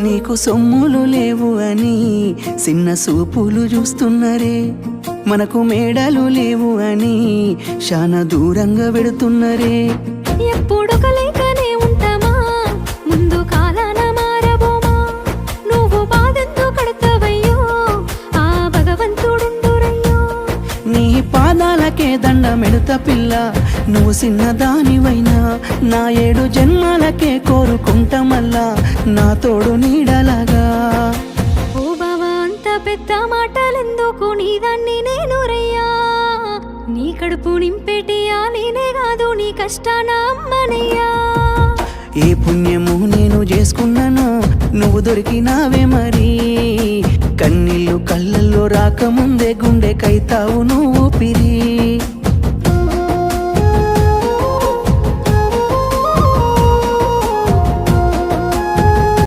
నీకు సొమ్ములు లేవు అని చిన్న సూపులు చూస్తున్నరే, మనకు మేడలు లేవు అని శానా దూరంగా వెడుతున్నరే. ఎప్పుడు కలేకనే ఉంటామా, ముందు కాలాన మారబోమా. నువ్వు బాధెందుకు కడతావయ్యో, ఆ భగవంతుడుండురయ్యో. నీ పాదాలకే దండమెడుత పిల్ల, నువ్వు చిన్నదానివైనా నా 7 జన్మాలకే కోరుకుంటా మల్లా నా తోడు నీడలాగా. ఓ బావా అంత పెద్ద మాటలెందుకు, నీదాన్ని నేను రయ్యా. నీ కడుపు నింపేటియా నేనే కాదు, నీ కష్టాన అమ్మనయ్యా. ఏ పుణ్యము నేను చేసుకున్నానో నువ్వు దొరికినావే మరి. కన్నీళ్ళు కళ్ళల్లో రాకముందే గుండె కైతావు నువ్వు పిరి.